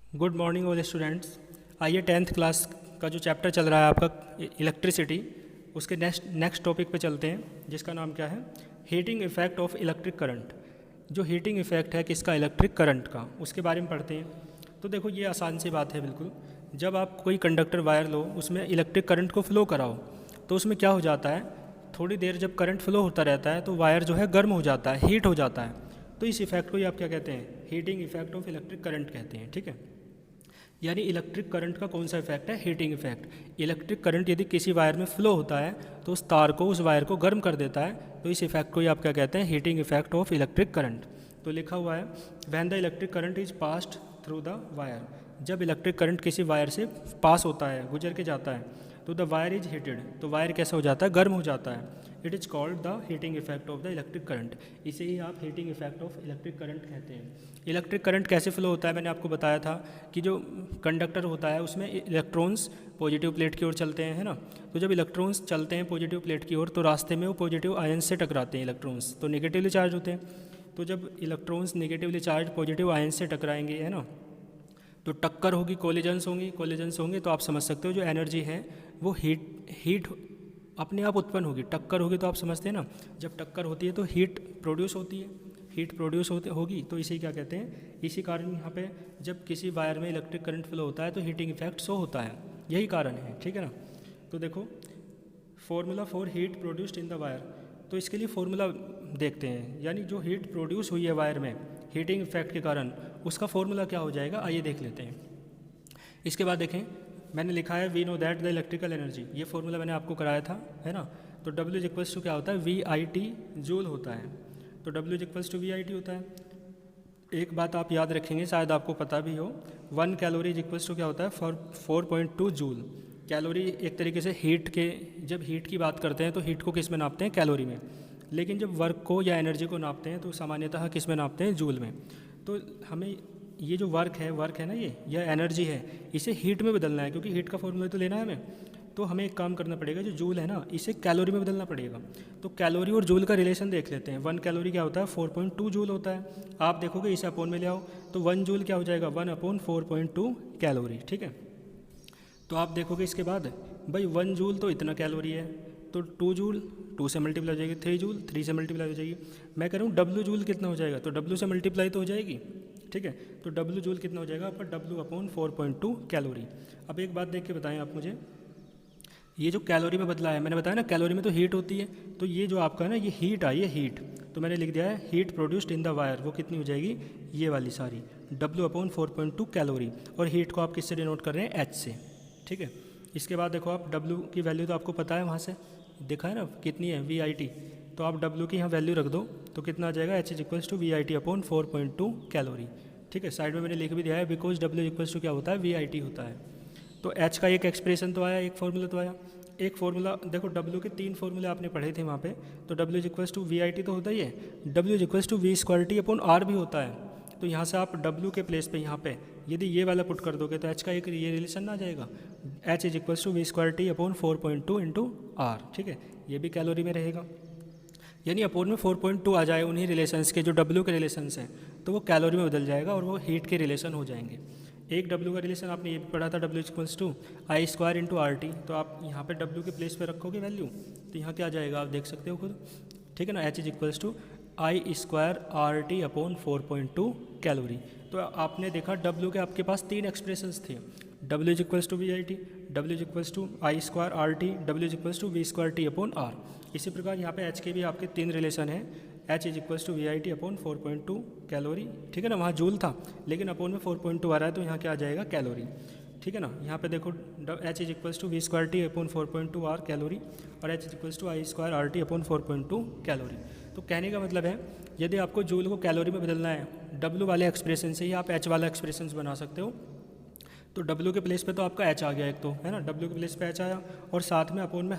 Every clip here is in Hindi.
Good morning all students. आइए 10th क्लास का जो चैप्टर चल रहा है आपका इलेक्ट्रिसिटी, उसके नेक्स्ट टॉपिक पे चलते हैं, जिसका नाम क्या है, heating effect of electric current. जो हीटिंग इफेक्ट है किसका, इलेक्ट्रिक करंट का, उसके बारे में पढ़ते हैं। तो देखो ये आसान सी बात है बिल्कुल। जब आप कोई कंडक्टर वायर लो, उसमें इलेक्ट्रिक करंट को फ्लो कराओ, तो उसमें क्या हो जाता है, थोड़ी देर जब करंट फ्लो होता रहता है तो वायर जो है गर्म हो जाता है, हीट हो जाता है। तो इस इफेक्ट को ही आप क्या कहते हैं, heating effect of electric current कहते हैं। ठीक है, यानी इलेक्ट्रिक करंट का कौन सा इफेक्ट है, हीटिंग इफेक्ट। इलेक्ट्रिक करंट यदि किसी वायर में फ्लो होता है तो उस तार को, उस वायर को गर्म कर देता है। तो इस इफेक्ट को ही आप क्या कहते हैं, heating effect of electric current. तो लिखा हुआ है when the electric current is passed through the wire. जब इलेक्ट्रिक करंट किसी वायर से पास होता है, गुजर के जाता है, तो द वायर इज हीटेड, तो वायर कैसा हो जाता है, गर्म हो जाता है। It is called the heating effect of the electric current. इसे ही आप heating effect of electric current कहते हैं। इलेक्ट्रिक करंट कैसे फ्लो होता है, मैंने आपको बताया था कि जो कंडक्टर होता है उसमें इलेक्ट्रॉन्स पॉजिटिव प्लेट की ओर चलते हैं, है ना। तो जब इलेक्ट्रॉन्स चलते हैं पॉजिटिव प्लेट की ओर, तो रास्ते में वो पॉजिटिव आयन से टकराते हैं इलेक्ट्रॉन्स, तो नेगेटिवली चार्ज होते हैं। तो जब electrons negatively charge positive ion से टकराएंगे, है ना, तो टक्कर होगी, कोलिजन्स होंगे, तो आप समझ सकते हो जो एनर्जी है वो हीट अपने आप उत्पन्न होगी। टक्कर होगी तो आप समझते हैं ना, जब टक्कर होती है तो हीट प्रोड्यूस होती है, हीट प्रोड्यूस होगी, तो इसी क्या कहते हैं, इसी कारण यहाँ पे जब किसी वायर में इलेक्ट्रिक करंट फ्लो होता है तो हीटिंग इफेक्ट शो होता है, यही कारण है। ठीक है ना। तो देखो formula for heat produced in the wire, तो इसके लिए फॉर्मूला देखते हैं, यानी जो हीट प्रोड्यूस हुई है वायर में हीटिंग इफेक्ट के कारण, उसका फॉर्मूला क्या हो जाएगा, आइए देख लेते हैं। इसके बाद देखें, मैंने लिखा है we know that the electrical energy, ये फॉर्मूला मैंने आपको कराया था, है ना। तो W इज इक्वल्स टू क्या होता है, VIT जूल होता है। तो W is equals to VIT होता है। एक बात आप याद रखेंगे, शायद आपको पता भी हो, 1 कैलोरी इज इक्वल्स टू क्या होता है, 4.2 जूल। कैलोरी एक तरीके से हीट के, जब हीट की बात करते हैं तो हीट को किस में नापते हैं, कैलोरी में। लेकिन जब वर्क को या एनर्जी को नापते हैं तो सामान्यतः किस में नापते हैं, जूल में। तो हमें ये जो वर्क है ना, ये यह एनर्जी है, इसे हीट में बदलना है, क्योंकि हीट का फॉर्मूला तो लेना है हमें। तो हमें एक काम करना पड़ेगा, जो जूल है ना, इसे कैलोरी में बदलना पड़ेगा। तो कैलोरी और जूल का रिलेशन देख लेते हैं। 1 कैलोरी क्या होता है, 4.2 जूल होता है। आप देखोगे इसे अपोन में ले आओ, तो 1 जूल क्या हो जाएगा, 1/4.2 कैलोरी। ठीक है। तो आप देखोगे इसके बाद, भाई 1 जूल तो इतना कैलोरी है, तो 2 जूल 2 से मल्टीप्लाई हो जाएगी, 3 जूल 3 से मल्टीप्लाई हो जाएगी। मैं कह रहा हूँ W जूल कितना हो जाएगा, तो W से मल्टीप्लाई तो हो जाएगी। ठीक है, तो W जूल कितना हो जाएगा आपका, W/4.2 कैलोरी। अब एक बात देख के बताएं आप मुझे, ये जो कैलोरी में बदला है, मैंने बताया ना कैलोरी में तो हीट होती है, तो ये जो आपका है ना, ये हीट आई है, हीट, तो मैंने लिख दिया है heat produced in the wire, वो कितनी हो जाएगी, ये वाली सारी, W/4.2 कैलोरी। और हीट को आप किससे डिनोट कर रहे हैं, H से। ठीक है। इसके बाद देखो आप W की वैल्यू तो आपको पता है, वहाँ से देखा है ना कितनी है, VIT। तो आप W की यहाँ वैल्यू रख दो, तो कितना आ जाएगा, H is equals to VIT/4.2 calorie. ठीक है, साइड में मैंने लिख भी दिया है, बिकॉज W इक्वल्स टू क्या होता है, VIT होता है। तो H का एक एक्सप्रेशन तो आया, एक फॉर्मूला तो आया। एक फॉर्मूला देखो, W के 3 फॉर्मूले आपने पढ़े थे वहाँ पे, तो W is equals to VIT तो होता ही है, W is equals to V²T/R भी होता है। तो यहाँ से आप W के प्लेस पे यहाँ पे यदि ये वाला पुट कर दोगे तो H का एक ये रिलेशन ना आ जाएगा, H is equals to V²T/4.2 into R। ठीक है, ये भी कैलोरी में रहेगा, यानी अपोन में 4.2 आ जाए उन्हीं रिलेशंस के जो W के रिलेशंस हैं, तो वो कैलोरी में बदल जाएगा और वो हीट के रिलेशन हो जाएंगे। एक W का रिलेशन आपने ये भी पढ़ा था, W equals to I² into RT। तो आप यहाँ पे W के प्लेस पे रखोगे वैल्यू, तो यहाँ क्या आ जाएगा, आप देख सकते हो खुद। ठीक है ना, H is equals to I² RT/4.2 calorie. तो आपने देखा W के आपके पास 3 एक्सप्रेशंस थे, W is equals to VIT, W is equals to I² RT, W is equals to V²T/R। इसी प्रकार यहाँ पे H के भी आपके 3 रिलेशन हैं, H is equals to VIT/4.2 calorie. ठीक है ना, वहाँ जूल था लेकिन अपोन में 4.2 आ रहा है, तो यहाँ क्या आ जाएगा, कैलोरी। ठीक है ना, यहाँ पे देखो H is equals to V²T/4.2 R calorie, और H is equals to I² RT/4.2 calorie. तो कहने का मतलब है, यदि आपको जूल को कैलोरी में बदलना है, W वाले एक्सप्रेशन से ही आप H वाला एक्सप्रेशन बना सकते हो। तो W के प्लेस पे तो आपका H आ गया एक, तो है ना, W के प्लेस पे H आया, और साथ में अपोन में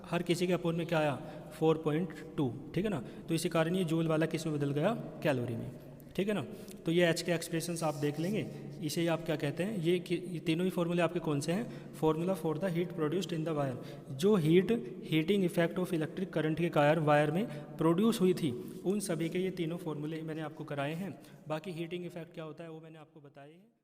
हर किसी के अपोन में क्या आया, 4.2। ठीक है ना, तो इसी कारण ये जूल वाला किस में बदल गया, कैलोरी में। ठीक है ना, तो ये H के एक्सप्रेशंस आप देख लेंगे, इसे ही आप क्या कहते हैं, ये तीनों ही फॉर्मूले आपके कौन से हैं, formula for the heat produced in the wire. जो heating effect of electric current के कारण वायर में प्रोड्यूस हुई थी, उन सभी के ये तीनों फॉर्मूले मैंने आपको कराए हैं। बाकी हीटिंग इफेक्ट क्या होता है वो मैंने आपको बताए हैं।